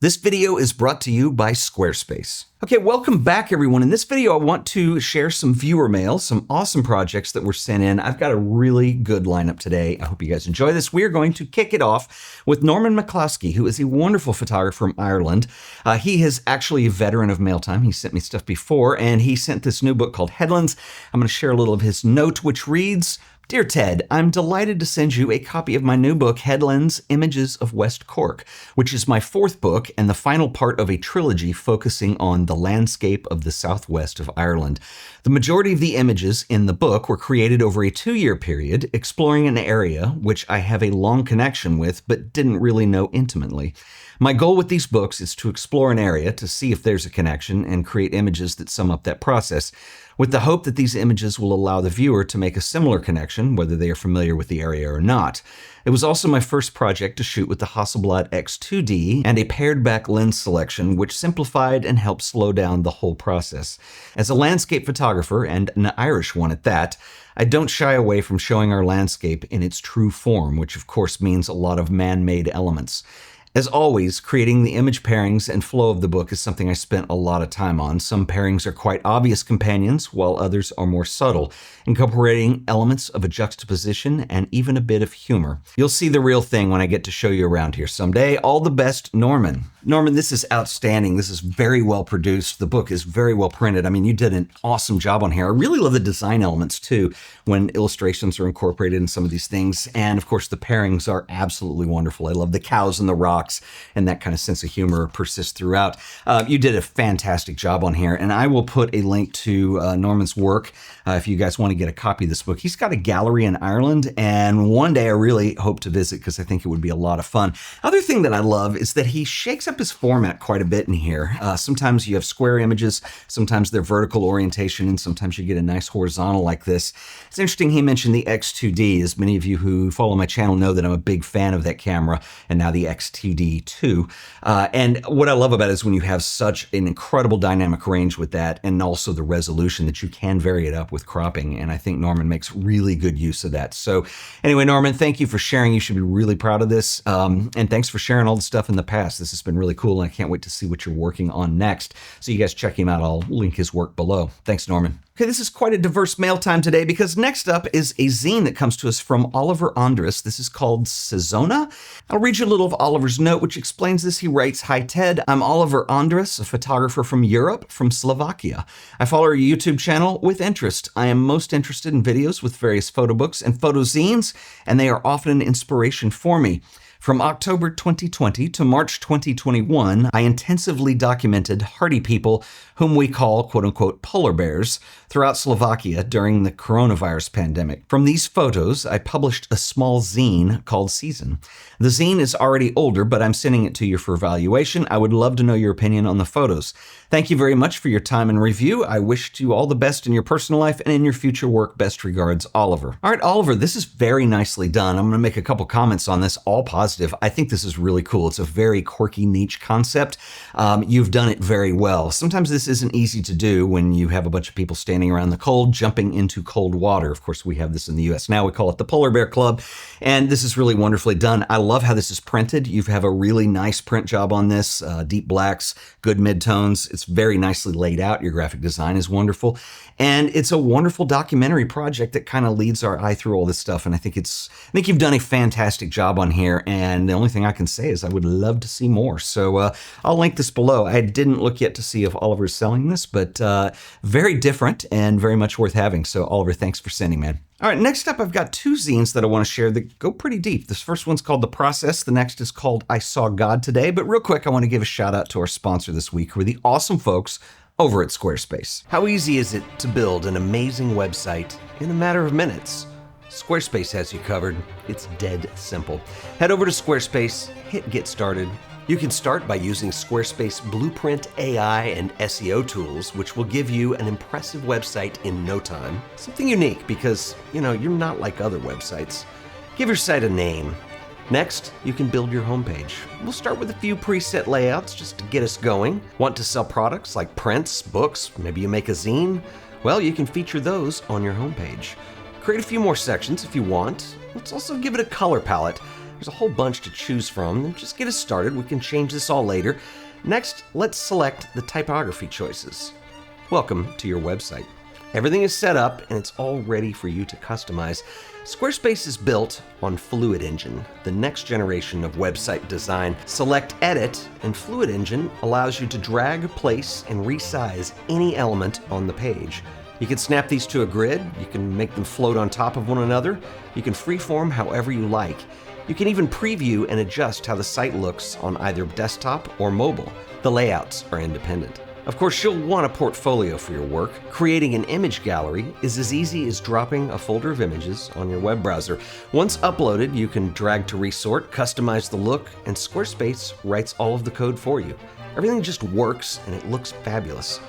This video is brought to you by Squarespace. Okay, welcome back everyone. In this video, I want to share some viewer mail, some awesome projects that were sent in. I've got a really good lineup today. I hope you guys enjoy this. We are going to kick it off with Norman McCloskey, who is a wonderful photographer from Ireland. He is actually a veteran of mail time. He sent me stuff before, and he sent this new book called Headlands. I'm going to share a little of his note, which reads, Dear Ted, I'm delighted to send you a copy of my new book, Headlands, Images of West Cork, which is my fourth book and the final part of a trilogy focusing on the landscape of the southwest of Ireland. The majority of the images in the book were created over a 2-year period, exploring an area which I have a long connection with but didn't really know intimately. My goal with these books is to explore an area to see if there's a connection and create images that sum up that process, with the hope that these images will allow the viewer to make a similar connection, whether they are familiar with the area or not. It was also my first project to shoot with the Hasselblad X2D and a paired back lens selection, which simplified and helped slow down the whole process. As a landscape photographer, and an Irish one at that, I don't shy away from showing our landscape in its true form, which of course means a lot of man-made elements. As always, creating the image pairings and flow of the book is something I spent a lot of time on. Some pairings are quite obvious companions, while others are more subtle, incorporating elements of a juxtaposition and even a bit of humor. You'll see the real thing when I get to show you around here someday. All the best, Norman. Norman, this is outstanding. This is very well produced. The book is very well printed. I mean, you did an awesome job on here. I really love the design elements too, when illustrations are incorporated in some of these things. And of course, the pairings are absolutely wonderful. I love the cows and the rocks, and that kind of sense of humor persists throughout. You did a fantastic job on here, and I will put a link to Norman's work if you guys want to get a copy of this book. He's got a gallery in Ireland, and one day I really hope to visit because I think it would be a lot of fun. Other thing that I love is that he shakes up his format quite a bit in here. Sometimes you have square images, sometimes they're vertical orientation, and sometimes you get a nice horizontal like this. It's interesting he mentioned the X2D, as many of you who follow my channel know that I'm a big fan of that camera, and now the X2D too. And what I love about it is when you have such an incredible dynamic range with that, and also the resolution that you can vary it up with cropping, and I think Norman makes really good use of that. So anyway, Norman, thank you for sharing. You should be really proud of this, and thanks for sharing all the stuff in the past. This has been really cool, and I can't wait to see what you're working on next. So you guys check him out. I'll link his work below. Thanks, Norman. Okay, this is quite a diverse mail time today because next up is a zine that comes to us from Oliver Ondráš. This is called Sezóna. I'll read you a little of Oliver's note, which explains this. He writes, Hi Ted, I'm Oliver Ondráš, a photographer from Europe, from Slovakia. I follow your YouTube channel with interest. I am most interested in videos with various photo books and photo zines, and they are often an inspiration for me. From October 2020 to March 2021, I intensively documented hardy people whom we call quote-unquote polar bears throughout Slovakia during the coronavirus pandemic. From these photos, I published a small zine called Season. The zine is already older, but I'm sending it to you for evaluation. I would love to know your opinion on the photos. Thank you very much for your time and review. I wish you all the best in your personal life and in your future work. Best regards, Oliver. All right, Oliver, this is very nicely done. I'm going to make a couple comments on this, all positive. I think this is really cool. It's a very quirky niche concept. You've done it very well. Sometimes this isn't easy to do when you have a bunch of people standing around the cold, jumping into cold water. Of course, we have this in the US now. We call it the Polar Bear Club, and this is really wonderfully done. I love how this is printed. You have a really nice print job on this, deep blacks, good midtones. It's very nicely laid out. Your graphic design is wonderful, and it's a wonderful documentary project that kind of leads our eye through all this stuff, and I think you've done a fantastic job on here, and the only thing I can say is I would love to see more. So I'll link this below. I didn't look yet to see if Oliver's selling this, but very different and very much worth having. So Oliver, thanks for sending, man. All right, next up, I've got two zines that I want to share that go pretty deep. This first one's called The Process. The next is called I Saw God Today. But real quick, I want to give a shout out to our sponsor this week, who are the awesome folks over at Squarespace. How easy is it to build an amazing website in a matter of minutes? Squarespace has you covered. It's dead simple. Head over to Squarespace, hit Get Started. You can start by using Squarespace Blueprint AI and SEO tools, which will give you an impressive website in no time. Something unique because, you're not like other websites. Give your site a name. Next, you can build your homepage. We'll start with a few preset layouts just to get us going. Want to sell products like prints, books, maybe you make a zine? Well, you can feature those on your homepage. Create a few more sections if you want. Let's also give it a color palette. There's a whole bunch to choose from. Just get us started. We can change this all later. Next, let's select the typography choices. Welcome to your website. Everything is set up and it's all ready for you to customize. Squarespace is built on Fluid Engine, the next generation of website design. Select Edit, and Fluid Engine allows you to drag, place, and resize any element on the page. You can snap these to a grid, you can make them float on top of one another, you can freeform however you like. You can even preview and adjust how the site looks on either desktop or mobile. The layouts are independent. Of course, you'll want a portfolio for your work. Creating an image gallery is as easy as dropping a folder of images on your web browser. Once uploaded, you can drag to resort, customize the look, and Squarespace writes all of the code for you. Everything just works and it looks fabulous.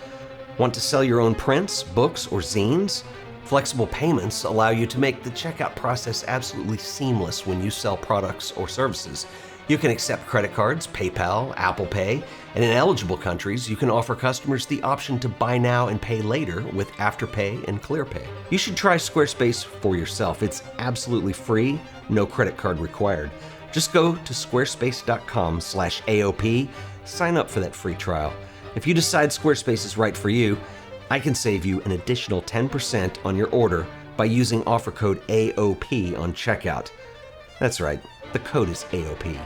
Want to sell your own prints, books, or zines? Flexible payments allow you to make the checkout process absolutely seamless when you sell products or services. You can accept credit cards, PayPal, Apple Pay, and in eligible countries, you can offer customers the option to buy now and pay later with Afterpay and ClearPay. You should try Squarespace for yourself. It's absolutely free, no credit card required. Just go to squarespace.com/AOP, sign up for that free trial. If you decide Squarespace is right for you, I can save you an additional 10% on your order by using offer code AOP on checkout. That's right, the code is AOP.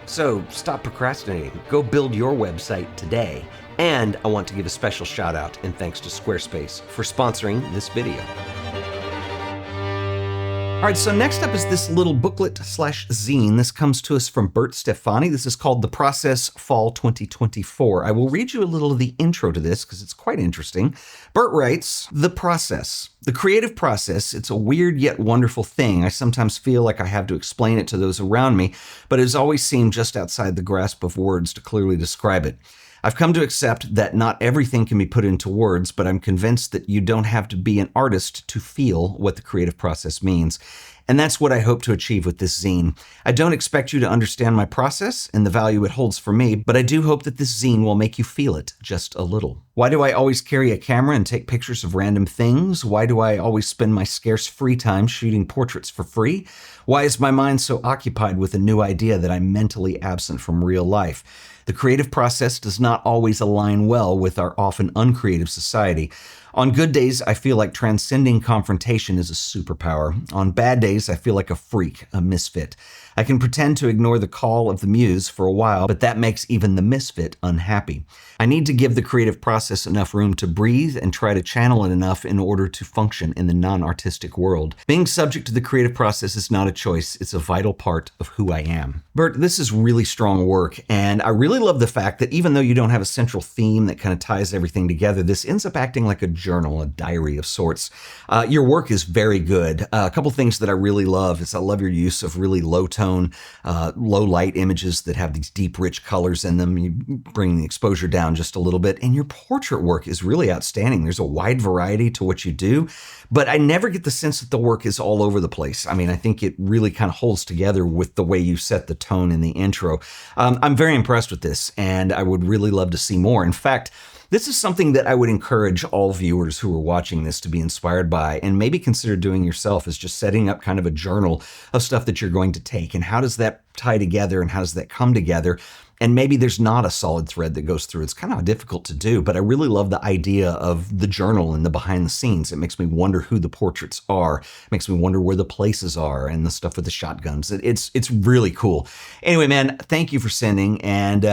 So stop procrastinating, go build your website today. And I want to give a special shout out and thanks to Squarespace for sponsoring this video. All right, so next up is this little booklet/zine. This comes to us from Bert Stephani. This is called The Process Fall 2024. I will read you a little of the intro to this because it's quite interesting. Bert writes, "The process. The creative process, it's a weird yet wonderful thing. I sometimes feel like I have to explain it to those around me, but it has always seemed just outside the grasp of words to clearly describe it. I've come to accept that not everything can be put into words, but I'm convinced that you don't have to be an artist to feel what the creative process means. And that's what I hope to achieve with this zine. I don't expect you to understand my process and the value it holds for me, but I do hope that this zine will make you feel it just a little. Why do I always carry a camera and take pictures of random things? Why do I always spend my scarce free time shooting portraits for free? Why is my mind so occupied with a new idea that I'm mentally absent from real life? The creative process does not always align well with our often uncreative society. On good days, I feel like transcending confrontation is a superpower. On bad days, I feel like a freak, a misfit. I can pretend to ignore the call of the muse for a while, but that makes even the misfit unhappy. I need to give the creative process enough room to breathe and try to channel it enough in order to function in the non-artistic world. Being subject to the creative process is not a choice, it's a vital part of who I am." Bert, this is really strong work, and I really love the fact that even though you don't have a central theme that kind of ties everything together, this ends up acting like a journal, a diary of sorts. Your work is very good. A couple things that I really love is I love your use of really low-tone, low-light images that have these deep, rich colors in them. You bring the exposure down just a little bit, and your portrait work is really outstanding. There's a wide variety to what you do, but I never get the sense that the work is all over the place. I mean, I think it really kind of holds together with the way you set the tone in the intro. I'm very impressed with this, and I would really love to see more. In fact, this is something that I would encourage all viewers who are watching this to be inspired by and maybe consider doing yourself, is just setting up kind of a journal of stuff that you're going to take. And how does that tie together and how does that come together? And maybe there's not a solid thread that goes through. It's kind of difficult to do, but I really love the idea of the journal and the behind the scenes. It makes me wonder who the portraits are. It makes me wonder where the places are and the stuff with the shotguns. It's really cool. Anyway, man, thank you for sending. And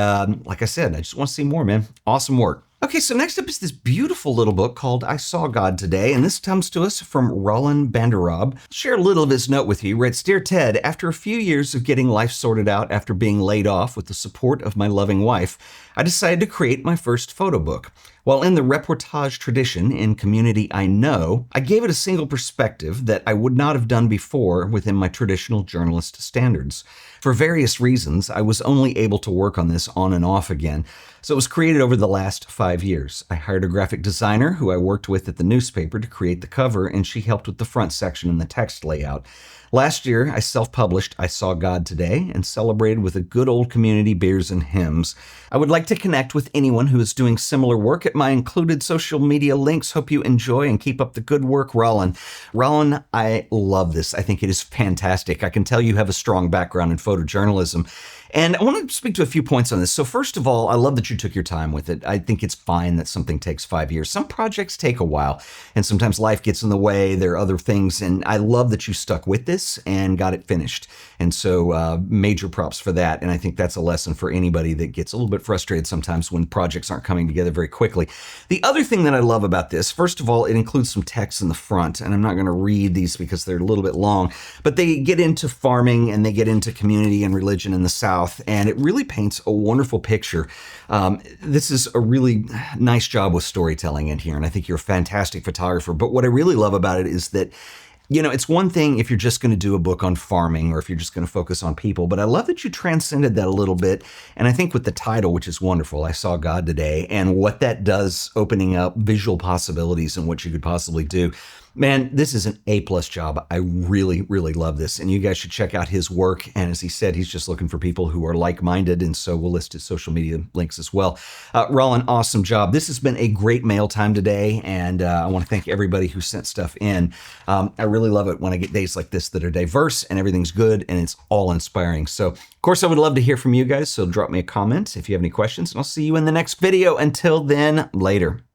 like I said, I just want to see more, man. Awesome work. Okay, so next up is this beautiful little book called I Saw God Today, and this comes to us from Rollin Banderob. I'll share a little of his note with you. He writes, "Dear Ted, after a few years of getting life sorted out after being laid off with the support of my loving wife, I decided to create my first photo book. While in the Reportage tradition in community I know, I gave it a single perspective that I would not have done before within my traditional journalist standards. For various reasons, I was only able to work on this on and off again, so it was created over the last 5 years. I hired a graphic designer who I worked with at the newspaper to create the cover, and she helped with the front section and the text layout. Last year, I self-published I Saw God Today and celebrated with a good old community beers and hymns. I would like to connect with anyone who is doing similar work at my included social media links. Hope you enjoy and keep up the good work, Rollin. Rollin, I love this. I think it is fantastic. I can tell you have a strong background in photojournalism. And I want to speak to a few points on this. So first of all, I love that you took your time with it. I think it's fine that something takes 5 years. Some projects take a while, and sometimes life gets in the way. There are other things, and I love that you stuck with this and got it finished. And so major props for that. And I think that's a lesson for anybody that gets a little bit frustrated sometimes when projects aren't coming together very quickly. The other thing that I love about this, first of all, it includes some text in the front, and I'm not going to read these because they're a little bit long, but they get into farming and they get into community and religion in the South. And it really paints a wonderful picture. This is a really nice job with storytelling in here, and I think you're a fantastic photographer. But what I really love about it is that, you know, it's one thing if you're just going to do a book on farming or if you're just going to focus on people, but I love that you transcended that a little bit. And I think with the title, which is wonderful, I Saw God Today, and what that does, opening up visual possibilities and what you could possibly do. Man, this is an A+ job. I really, really love this. And you guys should check out his work. And as he said, he's just looking for people who are like-minded. And so we'll list his social media links as well. Rollin, awesome job. This has been a great mail time today. And I want to thank everybody who sent stuff in. I really love it when I get days like this that are diverse and everything's good and it's all inspiring. So, of course, I would love to hear from you guys. So drop me a comment if you have any questions. And I'll see you in the next video. Until then, later.